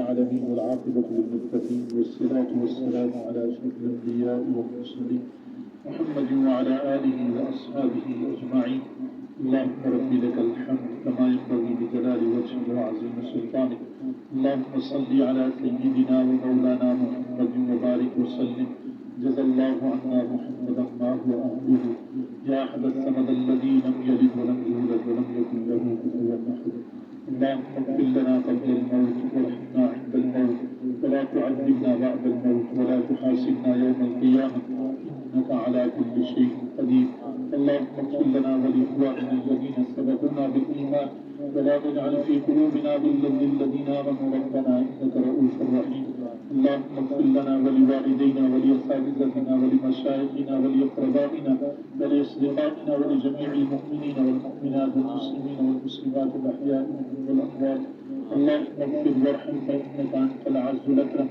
العالمين والعاقبة للمتقين والصلاة والسلام على أشرف الأنبياء والمرسلين محمد وعلى آله وأصحابه أجمعين. اللهم رب لك الحمد كما ينبغي بجلال وجهك وعظيم سلطانك. اللهم صل على سيدنا ومولانا محمد وبارك وسلم. جزا الله عنا محمدا ما هو أهله يا أحد الصمد الذي لم يلد ولم يولد ولم يكن له كفوا أحد. اللهم اغفر لنا قبل الموت وارحمنا عند الموت ولا تعذبنا بعد الموت ولا تحاسبنا يوم القيامة إنك على كل شيء قدير. اللهم اغفر لنا ولإخواننا الذين سبقونا بالإيمان ولا تجعل في قلوبنا غلا للذين آمنوا ربنا إنك رؤوف رحيم. اللهم اغفر لنا ولوالدينا ولأساتذتنا ولمشايخنا ولأقربائنا ولأصدقائنا ولجميع المؤمنين والمؤمنات والمسلمين والمسلمات الأحياء منهم والأموات. اللهم اغفر وارحم فإنك أنت الأعز الأكرم.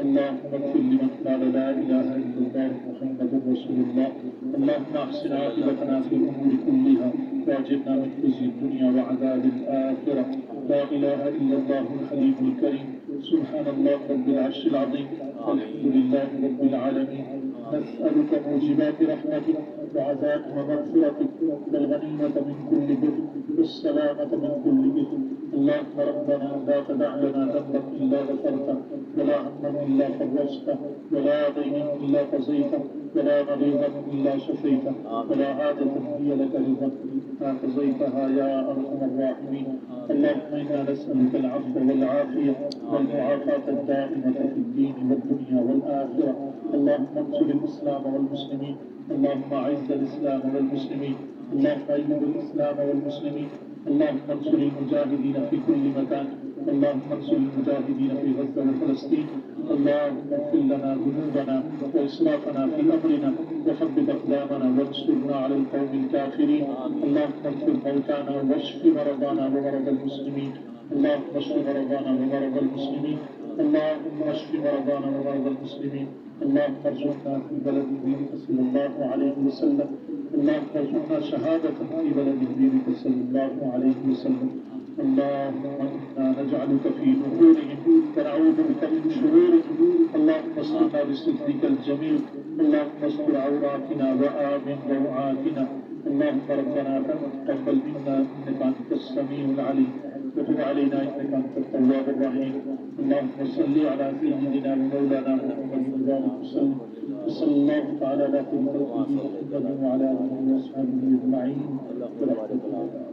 اللهم اغفر لمن قال لا إله إلا الله محمد رسول الله. اللهم أحسن عاقبتنا في الأمور كلها وأجرنا من خزي الدنيا وعذاب الآخرة. لا إله إلا الله الحليم الكريم. سبحان الله رب العرش العظيم والحمد لله رب العالمين. نسألك موجبات رحمتك وعزائم مغفرتك والغنيمة من كل بر والسلامة من كل إثم. اللهم ربنا لا تدع لنا ذنبا إلا غفرته ولا هما إلا فرجته ولا دينا إلا قضيته ولا مريضا إلا شفيته ولا عادة هي لك رضا ما قضيتها يا أرحم الراحمين. اللهم إنا نسألك العفو والعافية والمعافاة الدائمة في الدين والدنيا والآخرة. اللهم انصر الإسلام والمسلمين. اللهم أعز الإسلام والمسلمين. اللهم أيد الإسلام والمسلمين. اللهم انصر المجاهدين في كل مكان. اللهم انصر المجاهدين في غزة وفلسطين. اللهم اغفر لنا ذنوبنا وإسرافنا في أمرنا وثبت أقدامنا وانصرنا على القوم الكافرين. اللهم اغفر موتانا واشف مرضانا ومرضى المسلمين. اللهم اشف مرضانا ومرضى المسلمين. اللهم اشف مرضانا ومرضى المسلمين. اللهم ارزقنا في بلد دينك صلى الله عليه وسلم. اللهم ارزقنا شهادة في بلد دينك صلى الله عليه وسلم. اللهم إنا نجعلك في نحورهم ونعوذ بك من شرورهم. اللهم استرنا بسترك الجميل. اللهم استر عوراتنا وآمن روعاتنا. اللهم ربنا تقبل منا إنك أنت السميع العليم وتب علينا إنك أنت التواب الرحيم. اللهم صل على سيدنا ومولانا محمد وبارك وسلم. وصلى الله تعالى على سيدنا محمد وعلى آله وأصحابه أجمعين برحمته.